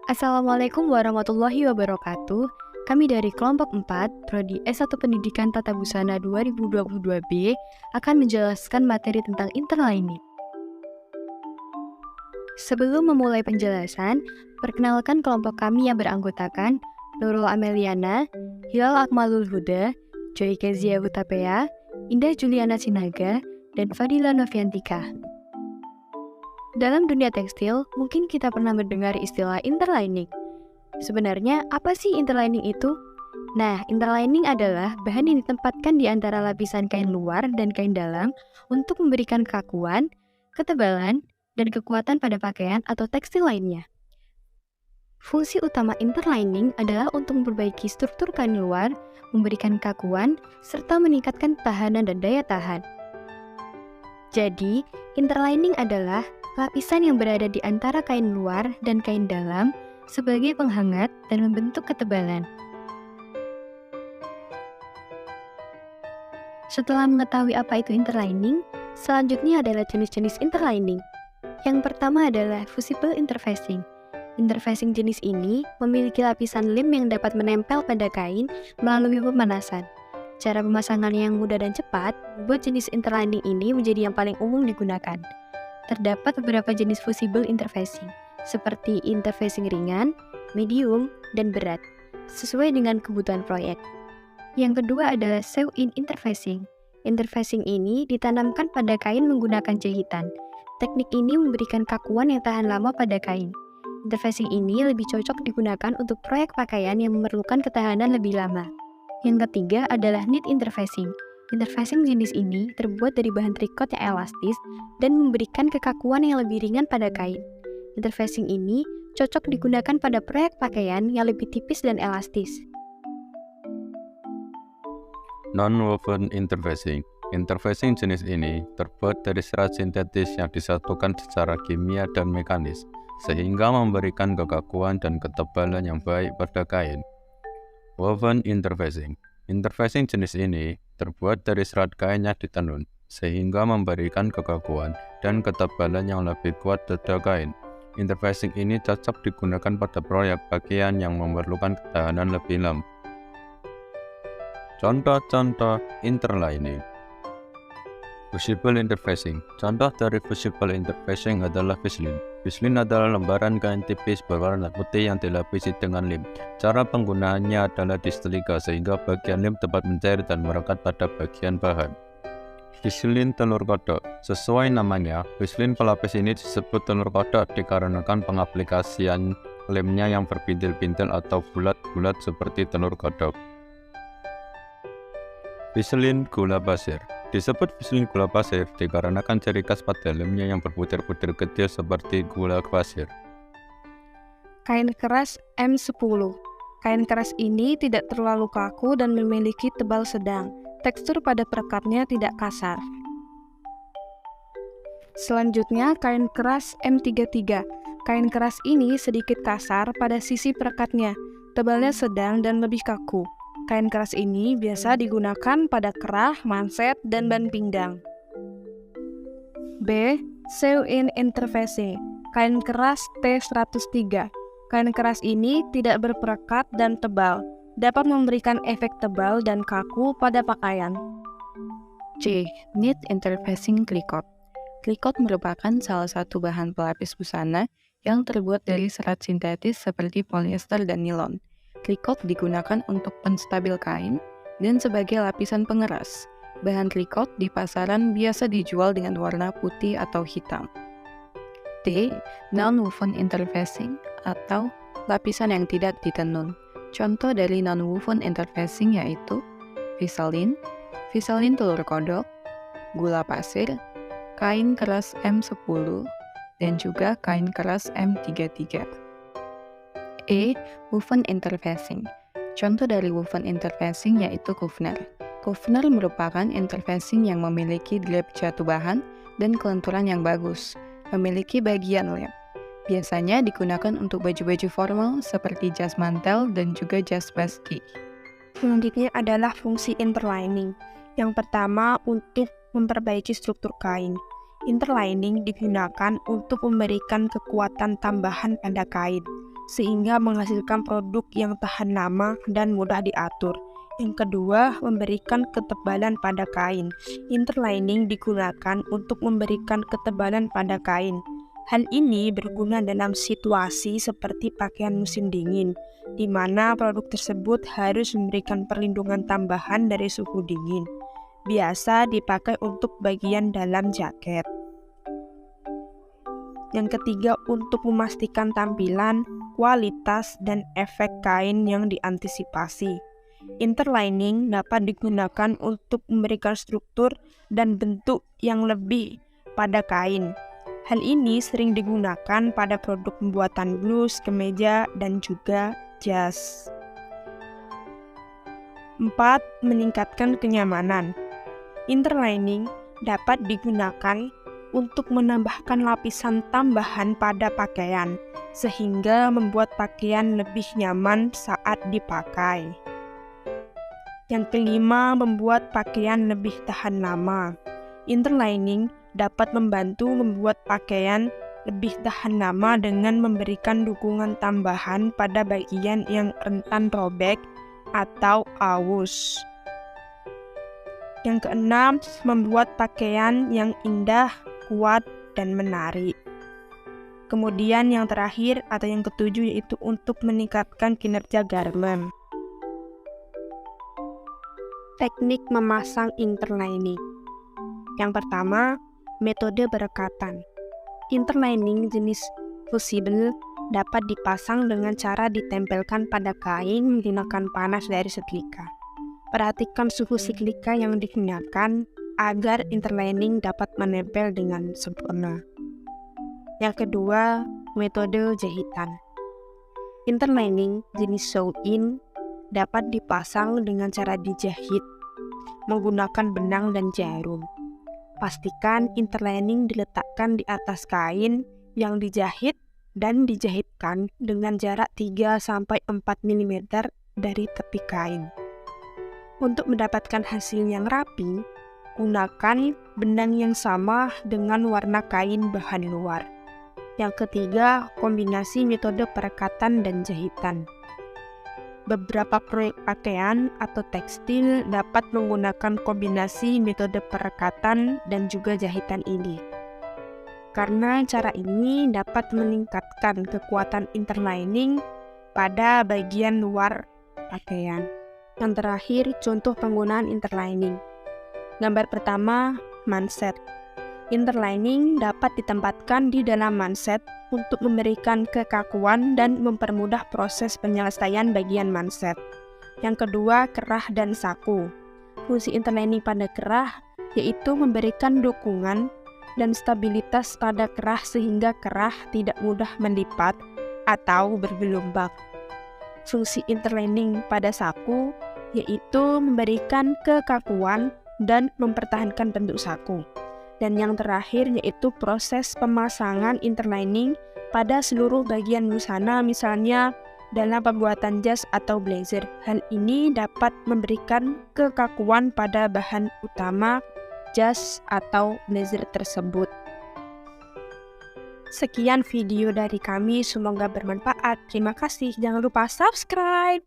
Assalamualaikum warahmatullahi wabarakatuh. Kami dari kelompok 4, Prodi S1 Pendidikan Tata Busana 2022B akan menjelaskan materi tentang interlining. Sebelum memulai penjelasan, perkenalkan kelompok kami yang beranggotakan Nurul Ameliana, Hilal Akmalul Huda, Joy Kezia Hutapea, Indah Juliana Sinaga, dan Fadila Noviantika. Dalam dunia tekstil, mungkin kita pernah mendengar istilah interlining. Sebenarnya, apa sih interlining itu? Nah, interlining adalah bahan yang ditempatkan di antara lapisan kain luar dan kain dalam untuk memberikan kekakuan, ketebalan, dan kekuatan pada pakaian atau tekstil lainnya. Fungsi utama interlining adalah untuk memperbaiki struktur kain luar, memberikan kekakuan, serta meningkatkan ketahanan dan daya tahan. Jadi, interlining adalah lapisan yang berada di antara kain luar dan kain dalam sebagai penghangat dan membentuk ketebalan. Setelah mengetahui apa itu interlining, selanjutnya adalah jenis-jenis interlining. Yang pertama adalah fusible interfacing. Interfacing jenis ini memiliki lapisan lem yang dapat menempel pada kain melalui pemanasan. Cara pemasangannya yang mudah dan cepat membuat jenis interlining ini menjadi yang paling umum digunakan. Terdapat beberapa jenis fusible interfacing, seperti interfacing ringan, medium, dan berat, sesuai dengan kebutuhan proyek. Yang kedua adalah sew-in interfacing. Interfacing ini ditanamkan pada kain menggunakan jahitan. Teknik ini memberikan kakuan yang tahan lama pada kain. Interfacing ini lebih cocok digunakan untuk proyek pakaian yang memerlukan ketahanan lebih lama. Yang ketiga adalah knit interfacing. Interfacing jenis ini terbuat dari bahan trikot yang elastis dan memberikan kekakuan yang lebih ringan pada kain. Interfacing ini cocok digunakan pada proyek pakaian yang lebih tipis dan elastis. Non-woven interfacing. Interfacing jenis ini terbuat dari serat sintetis yang disatukan secara kimia dan mekanis, sehingga memberikan kekakuan dan ketebalan yang baik pada kain. Woven interfacing. Interfacing jenis ini terbuat dari serat kain yang ditenun, sehingga memberikan kekakuan dan ketebalan yang lebih kuat pada kain. Interfacing ini cocok digunakan pada proyek pakaian yang memerlukan ketahanan lebih lama. Contoh-contoh interlining. Fusible interfacing. Contoh dari fusible interfacing adalah vislin. Vislin adalah lembaran kain tipis berwarna putih yang dilapisi dengan lem. Cara penggunaannya adalah disetrika sehingga bagian lem tepat mencair dan merekat pada bagian bahan. Vislin telur kodok. Sesuai namanya, vislin pelapis ini disebut telur kodok dikarenakan pengaplikasian lemnya yang berpintil-pintil atau bulat-bulat seperti telur kodok. Vislin gula pasir. Disebut vislin gula pasir dikarenakan ciri khas pada lemnya yang berbutir-butir kecil seperti gula pasir. Kain keras M10. Kain keras ini tidak terlalu kaku dan memiliki tebal sedang. Tekstur pada perekatnya tidak kasar. Selanjutnya, kain keras M33. Kain keras ini sedikit kasar pada sisi perekatnya, tebalnya sedang dan lebih kaku. Kain keras ini biasa digunakan pada kerah, manset, dan ban pinggang. B. Sew-in interfacing. Kain keras T103. Kain keras ini tidak berperekat dan tebal, dapat memberikan efek tebal dan kaku pada pakaian. C. Knit interfacing clicot. Clicot merupakan salah satu bahan pelapis busana yang terbuat dari serat sintetis seperti polyester dan nilon. Clicot digunakan untuk penstabil kain dan sebagai lapisan pengeras. Bahan clicot di pasaran biasa dijual dengan warna putih atau hitam. D. Non-woven interfacing atau lapisan yang tidak ditenun. Contoh dari non-woven interfacing yaitu visalin, visalin telur kodok, gula pasir, kain keras M10, dan juga kain keras M33. E. Woven interfacing. Contoh dari woven interfacing yaitu Kuvner. Kuvner merupakan interfacing yang memiliki grip jatuh bahan dan kelenturan yang bagus, memiliki bagian lem. Biasanya digunakan untuk baju-baju formal seperti jas mantel dan juga jas baski. Selanjutnya adalah fungsi interlining. Yang pertama, untuk memperbaiki struktur kain. Interlining digunakan untuk memberikan kekuatan tambahan pada kain. sehingga menghasilkan produk yang tahan lama dan mudah diatur. Yang kedua, memberikan ketebalan pada kain. Interlining digunakan untuk memberikan ketebalan pada kain. Hal ini berguna dalam situasi seperti pakaian musim dingin, di mana produk tersebut harus memberikan perlindungan tambahan dari suhu dingin. Biasa dipakai untuk bagian dalam jaket. Yang ketiga, untuk memastikan tampilan, kualitas, dan efek kain yang diantisipasi. Interlining dapat digunakan untuk memberikan struktur dan bentuk yang lebih pada kain. Hal ini sering digunakan pada produk pembuatan blus, kemeja, dan juga jas. 4. Meningkatkan kenyamanan. Interlining dapat digunakan untuk menambahkan lapisan tambahan pada pakaian, sehingga membuat pakaian lebih nyaman saat dipakai. Yang kelima, membuat pakaian lebih tahan lama. Interlining dapat membantu membuat pakaian lebih tahan lama dengan memberikan dukungan tambahan pada bagian yang rentan robek atau aus. Yang keenam, membuat pakaian yang indah, kuat, dan menarik. Kemudian yang terakhir atau yang ketujuh yaitu untuk meningkatkan kinerja garment. Teknik memasang interlining. Yang pertama, metode berekatan. Interlining jenis fusible dapat dipasang dengan cara ditempelkan pada kain menggunakan panas dari setrika. Perhatikan suhu setrika yang digunakan agar interlining dapat menempel dengan sempurna. Yang kedua, metode jahitan. Interlining jenis sew-in dapat dipasang dengan cara dijahit menggunakan benang dan jarum. Pastikan interlining diletakkan di atas kain yang dijahit dan dijahitkan dengan jarak 3-4 mm dari tepi kain. Untuk mendapatkan hasil yang rapi, gunakan benang yang sama dengan warna kain bahan luar. Yang ketiga, kombinasi metode perekatan dan jahitan. Beberapa proyek pakaian atau tekstil dapat menggunakan kombinasi metode perekatan dan juga jahitan ini. Karena cara ini dapat meningkatkan kekuatan interlining pada bagian luar pakaian. Yang terakhir, contoh penggunaan interlining. Gambar pertama, manset. Interlining dapat ditempatkan di dalam manset untuk memberikan kekakuan dan mempermudah proses penyelesaian bagian manset. Yang kedua, kerah dan saku. Fungsi interlining pada kerah yaitu memberikan dukungan dan stabilitas pada kerah sehingga kerah tidak mudah melipat atau bergelombang. Fungsi interlining pada saku yaitu memberikan kekakuan dan mempertahankan bentuk saku. Dan yang terakhir yaitu proses pemasangan interlining pada seluruh bagian busana, misalnya dalam pembuatan jas atau blazer. Hal ini dapat memberikan kekakuan pada bahan utama jas atau blazer tersebut. Sekian video dari kami, semoga bermanfaat. Terima kasih, jangan lupa subscribe.